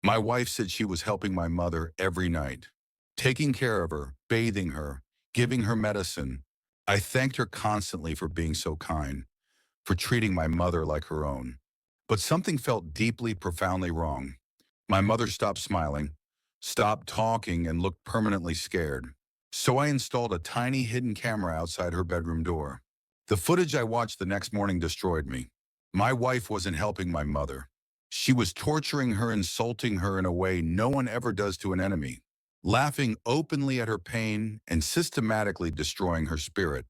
My wife said she was helping my mother every night, taking care of her, bathing her, giving her medicine. I thanked her constantly for being so kind, for treating my mother like her own. But something felt deeply, profoundly wrong. My mother stopped smiling, stopped talking, and looked permanently scared. So I installed a tiny hidden camera outside her bedroom door. The footage I watched the next morning destroyed me. My wife wasn't helping my mother. She was torturing her, insulting her in a way no one ever does to an enemy, laughing openly at her pain and systematically destroying her spirit.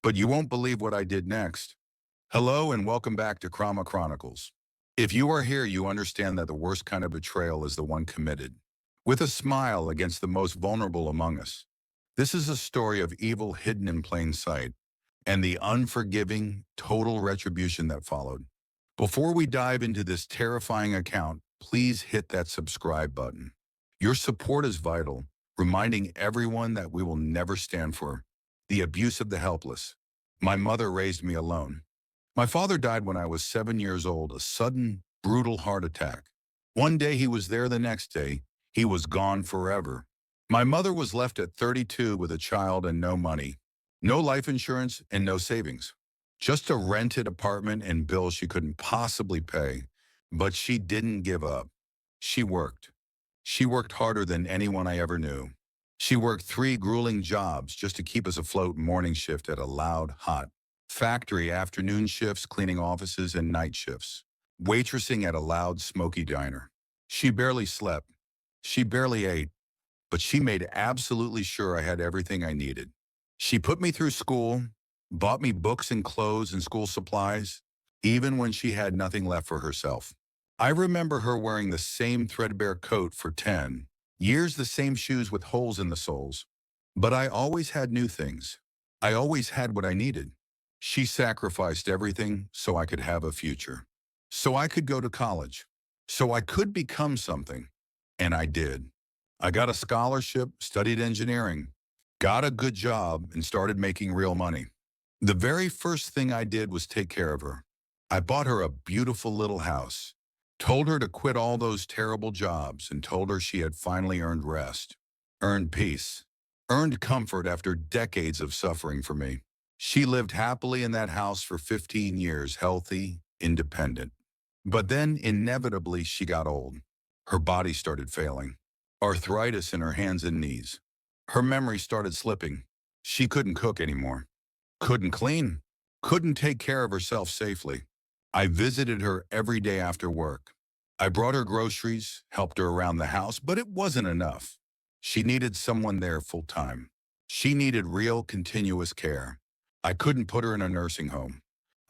But you won't believe what I did next. Hello and welcome back to Krama Chronicles. If you are here, you understand that the worst kind of betrayal is the one committed, with a smile against the most vulnerable among us. This is a story of evil hidden in plain sight, and the unforgiving, total retribution that followed. Before we dive into this terrifying account, please hit that subscribe button. Your support is vital, reminding everyone that we will never stand for the abuse of the helpless. My mother raised me alone. My father died when I was 7 years old, a sudden, brutal heart attack. One day he was there, the next day, he was gone forever. My mother was left at 32 with a child and no money, no life insurance and no savings. Just a rented apartment and bills she couldn't possibly pay. But she didn't give up. She worked. She worked harder than anyone I ever knew. She worked 3 grueling jobs just to keep us afloat: morning shift at a loud, hot factory, afternoon shifts cleaning offices, and night shifts waitressing at a loud, smoky diner. She barely slept. She barely ate, but she made absolutely sure I had everything I needed. She put me through school, bought me books and clothes and school supplies, even when she had nothing left for herself. I remember her wearing the same threadbare coat for 10 years, the same shoes with holes in the soles. But I always had new things. I always had what I needed. She sacrificed everything so I could have a future, so I could go to college, so I could become something. And I did. I got a scholarship, studied engineering, got a good job, and started making real money. The very first thing I did was take care of her. I bought her a beautiful little house, told her to quit all those terrible jobs, and told her she had finally earned rest, earned peace, earned comfort after decades of suffering for me. She lived happily in that house for 15 years, healthy, independent. But then, inevitably, she got old. Her body started failing, arthritis in her hands and knees. Her memory started slipping. She couldn't cook anymore, couldn't clean, couldn't take care of herself safely. I visited her every day after work. I brought her groceries, helped her around the house, but it wasn't enough. She needed someone there full time. She needed real, continuous care. I couldn't put her in a nursing home.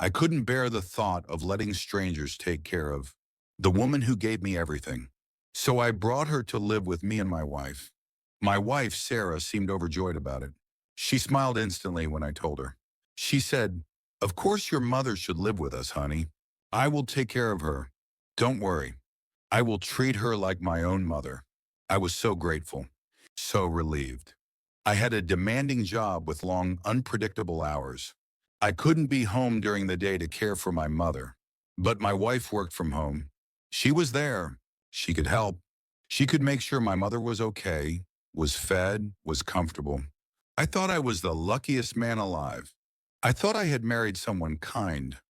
I couldn't bear the thought of letting strangers take care of the woman who gave me everything. So I brought her to live with me and my wife. My wife, Sarah, seemed overjoyed about it. She smiled instantly when I told her. She said, "Of course your mother should live with us, honey. I will take care of her. Don't worry. I will treat her like my own mother." I was so grateful, so relieved. I had a demanding job with long, unpredictable hours. I couldn't be home during the day to care for my mother. But my wife worked from home. She was there. She could help. She could make sure my mother was okay, was fed, was comfortable. I thought I was the luckiest man alive. I thought I had married someone kind,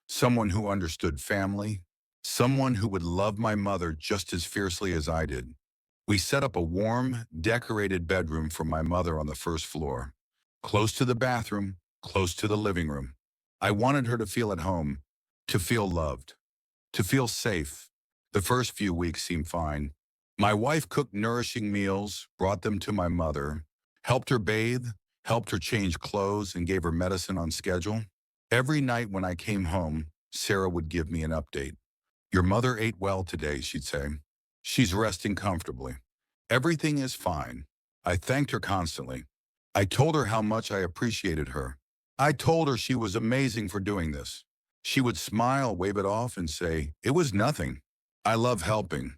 someone who understood family, someone who would love my mother just as fiercely as I did. We set up a warm, decorated bedroom for my mother on the first floor, close to the bathroom, close to the living room. I wanted her to feel at home, to feel loved, to feel safe. The first few weeks seemed fine. My wife cooked nourishing meals, brought them to my mother, helped her bathe, helped her change clothes, and gave her medicine on schedule. Every night when I came home, Sarah would give me an update. "Your mother ate well today," she'd say. "She's resting comfortably. Everything is fine." I thanked her constantly. I told her how much I appreciated her. I told her she was amazing for doing this. She would smile, wave it off, and say, "It was nothing. I love helping.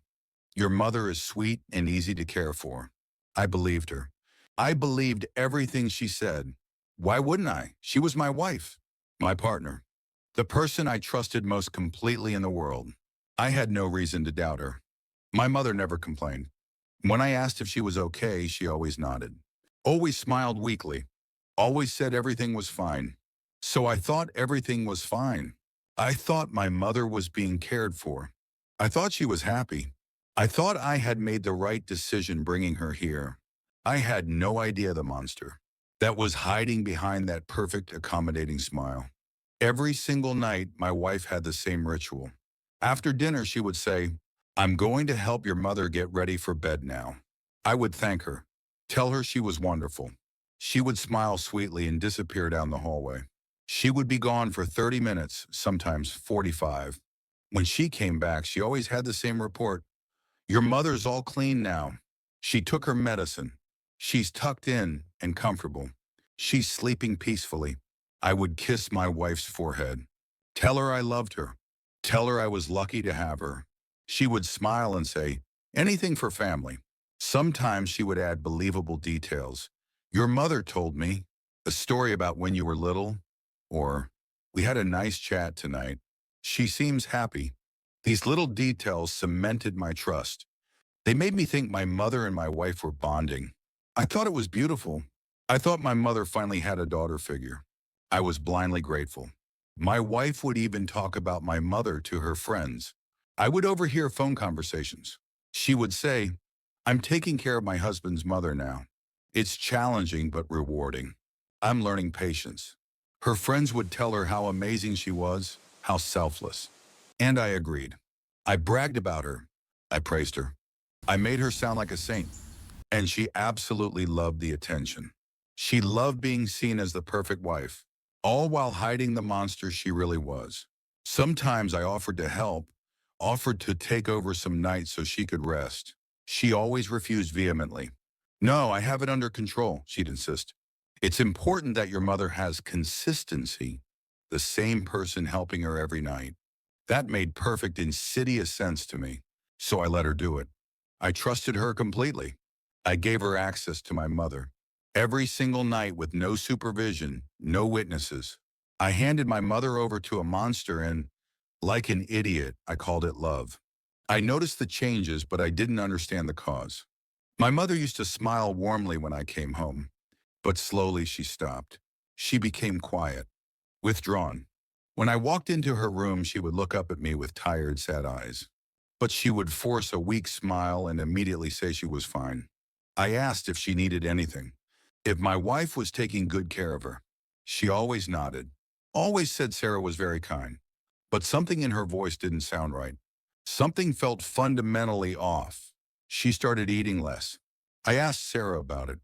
Your mother is sweet and easy to care for." I believed her. I believed everything she said. Why wouldn't I? She was my wife, my partner, the person I trusted most completely in the world. I had no reason to doubt her. My mother never complained. When I asked if she was okay, she always nodded. Always smiled weakly. Always said everything was fine. So I thought everything was fine. I thought my mother was being cared for. I thought she was happy. I thought I had made the right decision bringing her here. I had no idea the monster that was hiding behind that perfect, accommodating smile. Every single night, my wife had the same ritual. After dinner, she would say, "I'm going to help your mother get ready for bed now." I would thank her, tell her she was wonderful. She would smile sweetly and disappear down the hallway. She would be gone for 30 minutes, sometimes 45. When she came back, she always had the same report. "Your mother's all clean now. She took her medicine. She's tucked in and comfortable. She's sleeping peacefully." I would kiss my wife's forehead. Tell her I loved her. Tell her I was lucky to have her. She would smile and say, "Anything for family." Sometimes she would add believable details. "Your mother told me a story about when you were little," or "We had a nice chat tonight. She seems happy." These little details cemented my trust. They made me think my mother and my wife were bonding. I thought it was beautiful. I thought my mother finally had a daughter figure. I was blindly grateful. My wife would even talk about my mother to her friends. I would overhear phone conversations. She would say, "I'm taking care of my husband's mother now. It's challenging but rewarding. I'm learning patience." Her friends would tell her how amazing she was, how selfless. And I agreed. I bragged about her. I praised her. I made her sound like a saint. And she absolutely loved the attention. She loved being seen as the perfect wife, all while hiding the monster she really was. Sometimes I offered to help, offered to take over some nights so she could rest. She always refused vehemently. "No, I have it under control," she'd insist. "It's important that your mother has consistency, the same person helping her every night." That made perfect, insidious sense to me, so I let her do it. I trusted her completely. I gave her access to my mother. Every single night with no supervision, no witnesses. I handed my mother over to a monster and, like an idiot, I called it love. I noticed the changes, but I didn't understand the cause. My mother used to smile warmly when I came home, but slowly she stopped. She became quiet, withdrawn. When I walked into her room, she would look up at me with tired, sad eyes. But she would force a weak smile and immediately say she was fine. I asked if she needed anything, if my wife was taking good care of her. She always nodded, always said Sarah was very kind. But something in her voice didn't sound right. Something felt fundamentally off. She started eating less. I asked Sarah about it.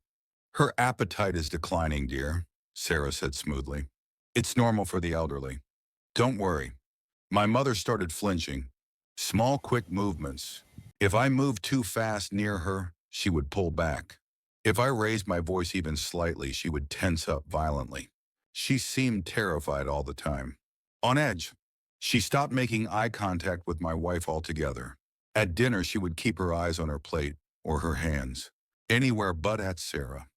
"Her appetite is declining, dear," Sarah said smoothly. "It's normal for the elderly. Don't worry." My mother started flinching. Small, quick movements. If I moved too fast near her, she would pull back. If I raised my voice even slightly, she would tense up violently. She seemed terrified all the time. On edge. She stopped making eye contact with my wife altogether. At dinner, she would keep her eyes on her plate or her hands, anywhere but at Sarah.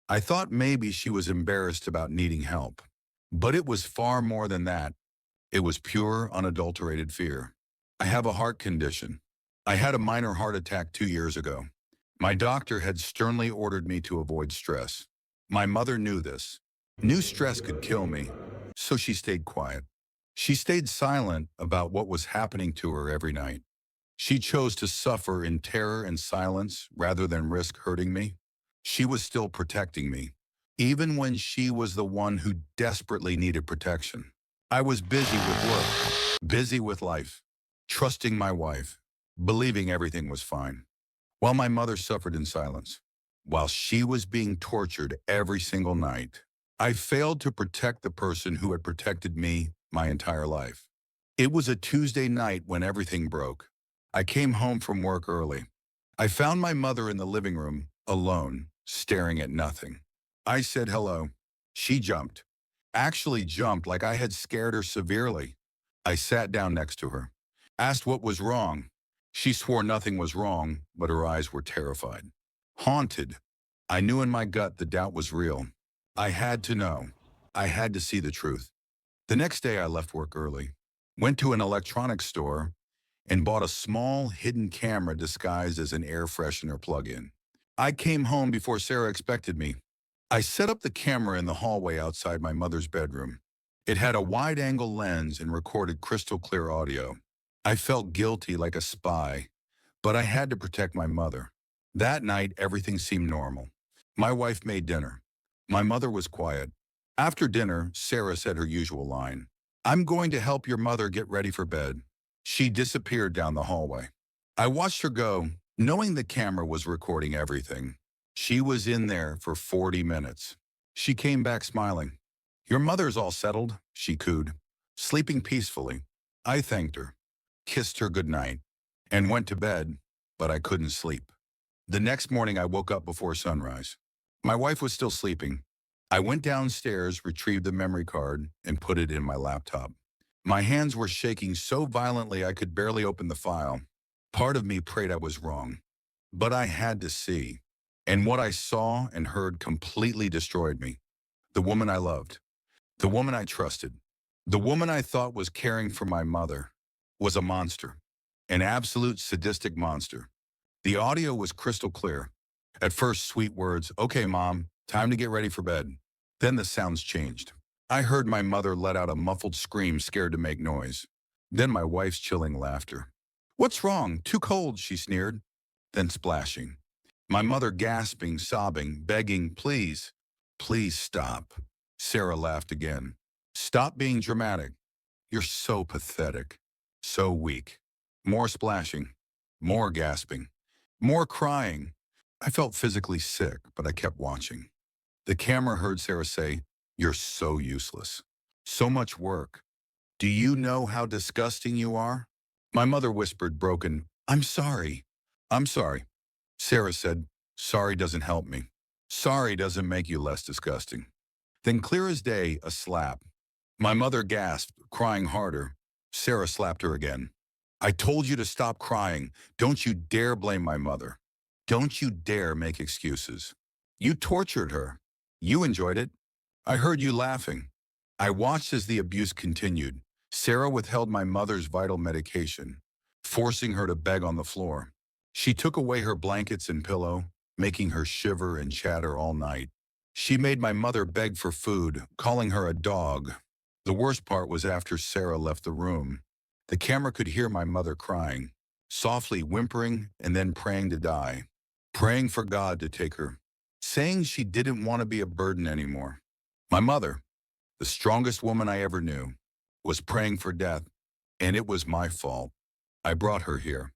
I thought maybe she was embarrassed about needing help. But it was far more than that. It was pure, unadulterated fear. I have a heart condition. I had a minor heart attack 2 years ago. My doctor had sternly ordered me to avoid stress. My mother knew this. Knew stress could kill me, so she stayed quiet. She stayed silent about what was happening to her every night. She chose to suffer in terror and silence rather than risk hurting me. She was still protecting me, even when she was the one who desperately needed protection. I was busy with work, busy with life, trusting my wife, believing everything was fine, while my mother suffered in silence. While she was being tortured every single night, I failed to protect the person who had protected me my entire life. It was a Tuesday night when everything broke. I came home from work early. I found my mother in the living room, alone, staring at nothing. I said hello. She jumped. Actually jumped like I had scared her severely. I sat down next to her. Asked what was wrong. She swore nothing was wrong, but her eyes were terrified. Haunted. I knew in my gut the doubt was real. I had to know. I had to see the truth. The next day I left work early. Went to an electronics store and bought a small, hidden camera disguised as an air freshener plug-in. I came home before Sarah expected me. I set up the camera in the hallway outside my mother's bedroom. It had a wide-angle lens and recorded crystal clear audio. I felt guilty like a spy, but I had to protect my mother. That night, everything seemed normal. My wife made dinner. My mother was quiet. After dinner, Sarah said her usual line. "I'm going to help your mother get ready for bed." She disappeared down the hallway. I watched her go, knowing the camera was recording everything. She was in there for 40 minutes. She came back smiling. "Your mother's all settled," she cooed, sleeping peacefully. I thanked her, kissed her goodnight, and went to bed, but I couldn't sleep. The next morning I woke up before sunrise. My wife was still sleeping. I went downstairs, retrieved the memory card, and put it in my laptop. My hands were shaking so violently I could barely open the file. Part of me prayed I was wrong, but I had to see. And what I saw and heard completely destroyed me. The woman I loved, the woman I trusted, the woman I thought was caring for my mother, was a monster, an absolute sadistic monster. The audio was crystal clear. At first, sweet words, "Okay, Mom, time to get ready for bed." Then the sounds changed. I heard my mother let out a muffled scream, scared to make noise. Then my wife's chilling laughter. "What's wrong? Too cold," she sneered. Then splashing. My mother gasping, sobbing, begging, "Please, please stop." Sarah laughed again. "Stop being dramatic. You're so pathetic. So weak." More splashing. More gasping. More crying. I felt physically sick, but I kept watching. The camera heard Sarah say, "You're so useless. So much work. Do you know how disgusting you are?" My mother whispered, broken, "I'm sorry. I'm sorry." Sarah said, "Sorry doesn't help me. Sorry doesn't make you less disgusting." Then clear as day, a slap. My mother gasped, crying harder. Sarah slapped her again. "I told you to stop crying. Don't you dare blame my mother. Don't you dare make excuses. You tortured her. You enjoyed it. I heard you laughing." I watched as the abuse continued. Sarah withheld my mother's vital medication, forcing her to beg on the floor. She took away her blankets and pillow, making her shiver and chatter all night. She made my mother beg for food, calling her a dog. The worst part was after Sarah left the room. The camera could hear my mother crying, softly whimpering and then praying to die, praying for God to take her, saying she didn't want to be a burden anymore. My mother, the strongest woman I ever knew, was praying for death, and it was my fault. I brought her here.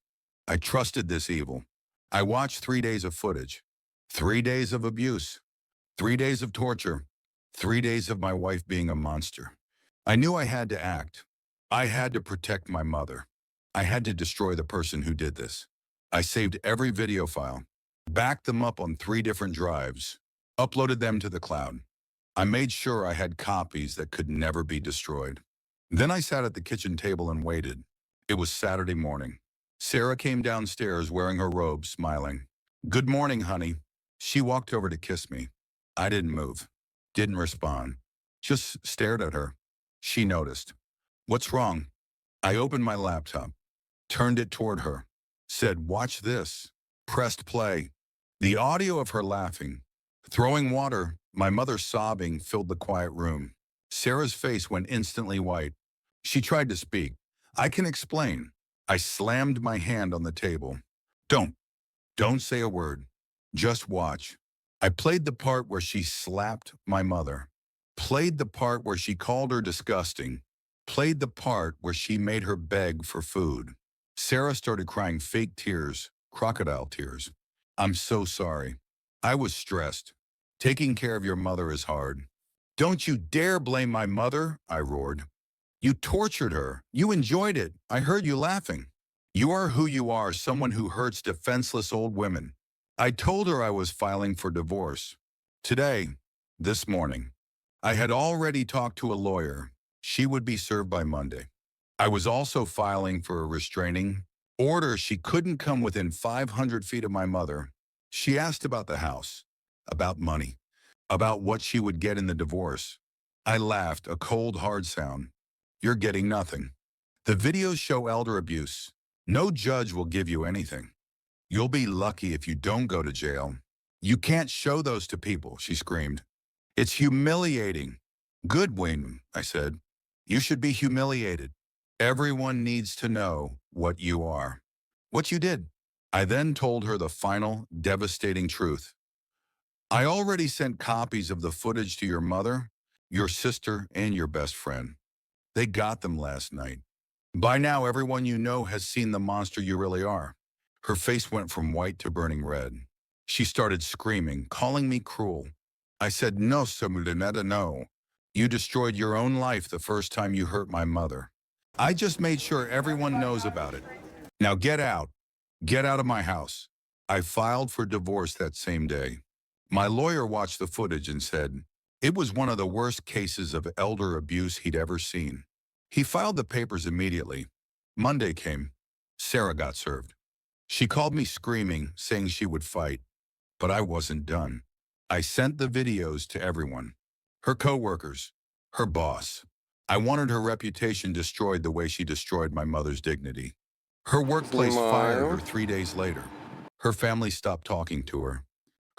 I trusted this evil. I watched 3 days of footage, 3 days of abuse, 3 days of torture, 3 days of my wife being a monster. I knew I had to act. I had to protect my mother. I had to destroy the person who did this. I saved every video file, backed them up on 3 different drives, uploaded them to the cloud. I made sure I had copies that could never be destroyed. Then I sat at the kitchen table and waited. It was Saturday morning. Sarah came downstairs wearing her robe, smiling. "Good morning, honey." She walked over to kiss me. I didn't move, didn't respond, just stared at her. She noticed. "What's wrong?" I opened my laptop, turned it toward her, said, "Watch this," pressed play. The audio of her laughing, throwing water, my mother sobbing filled the quiet room. Sarah's face went instantly white. She tried to speak. "I can explain." I slammed my hand on the table. "Don't. Don't say a word. Just watch." I played the part where she slapped my mother, played the part where she called her disgusting, played the part where she made her beg for food. Sarah started crying fake tears, crocodile tears. "I'm so sorry. I was stressed. Taking care of your mother is hard." "Don't you dare blame my mother," I roared. "You tortured her. You enjoyed it. I heard you laughing. You are who you are, someone who hurts defenseless old women." I told her I was filing for divorce. Today, this morning. I had already talked to a lawyer. She would be served by Monday. I was also filing for a restraining order. She couldn't come within 500 feet of my mother. She asked about the house, about money, about what she would get in the divorce. I laughed, a cold, hard sound. "You're getting nothing. The videos show elder abuse. No judge will give you anything. You'll be lucky if you don't go to jail. You can't show those to people, she screamed. It's humiliating. Good, Wayne, I said. You should be humiliated. Everyone needs to know what you are. What you did. I then told her the final, devastating truth. I already sent copies of the footage to your mother, your sister, and your best friend. They got them last night. By now, everyone you know has seen the monster you really are. Her face went from white to burning red. She started screaming, calling me cruel. I said, no, Samulinetta, no. You destroyed your own life the first time you hurt my mother. I just made sure everyone knows about it. Now get out. Get out of my house. I filed for divorce that same day. My lawyer watched the footage and said, it was one of the worst cases of elder abuse he'd ever seen. He filed the papers immediately. Monday came. Sarah got served. She called me screaming, saying she would fight. But I wasn't done. I sent the videos to everyone. Her coworkers, her boss. I wanted her reputation destroyed the way she destroyed my mother's dignity. Her workplace fired her 3 days later. Her family stopped talking to her.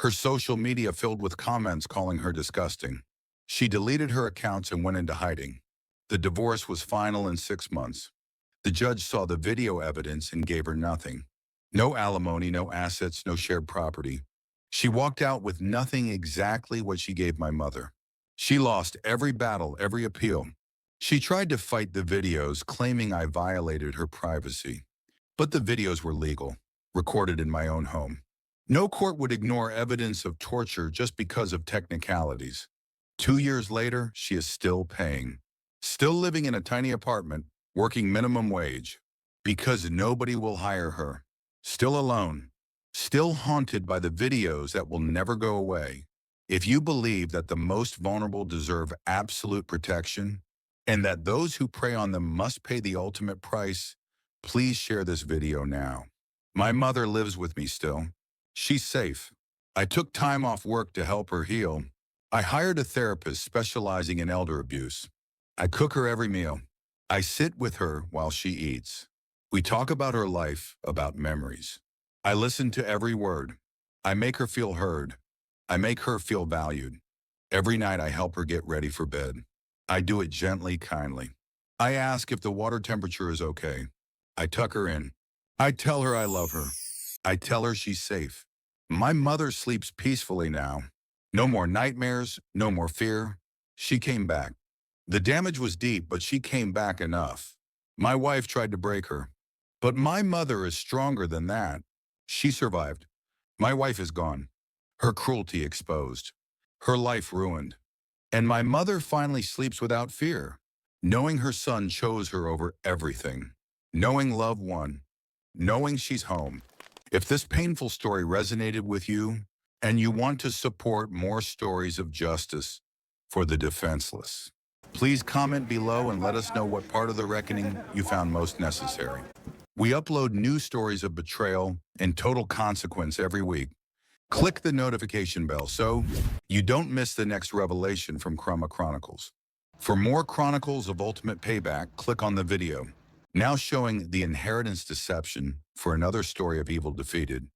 Her social media filled with comments calling her disgusting. She deleted her accounts and went into hiding. The divorce was final in 6 months. The judge saw the video evidence and gave her nothing. No alimony, no assets, no shared property. She walked out with nothing, exactly what she gave my mother. She lost every battle, every appeal. She tried to fight the videos, claiming I violated her privacy. But the videos were legal, recorded in my own home. No court would ignore evidence of torture just because of technicalities. 2 years later, she is still paying. Still living in a tiny apartment, working minimum wage. Because nobody will hire her. Still alone. Still haunted by the videos that will never go away. If you believe that the most vulnerable deserve absolute protection, and that those who prey on them must pay the ultimate price, please share this video now. My mother lives with me still. She's safe. I took time off work to help her heal. I hired a therapist specializing in elder abuse. I cook her every meal. I sit with her while she eats. We talk about her life, about memories. I listen to every word. I make her feel heard. I make her feel valued. Every night I help her get ready for bed. I do it gently, kindly. I ask if the water temperature is okay. I tuck her in. I tell her I love her. I tell her she's safe. My mother sleeps peacefully now. No more nightmares, no more fear. She came back. The damage was deep, but she came back enough. My wife tried to break her. But my mother is stronger than that. She survived. My wife is gone. Her cruelty exposed. Her life ruined. And my mother finally sleeps without fear, knowing her son chose her over everything, knowing love won, knowing she's home. If this painful story resonated with you and you want to support more stories of justice for the defenseless, please comment below and let us know what part of the reckoning you found most necessary. We upload new stories of betrayal and total consequence every week. Click the notification bell so you don't miss the next revelation from Chroma Chronicles. For more Chronicles of Ultimate Payback, click on the video. Now showing the inheritance deception for another story of evil defeated.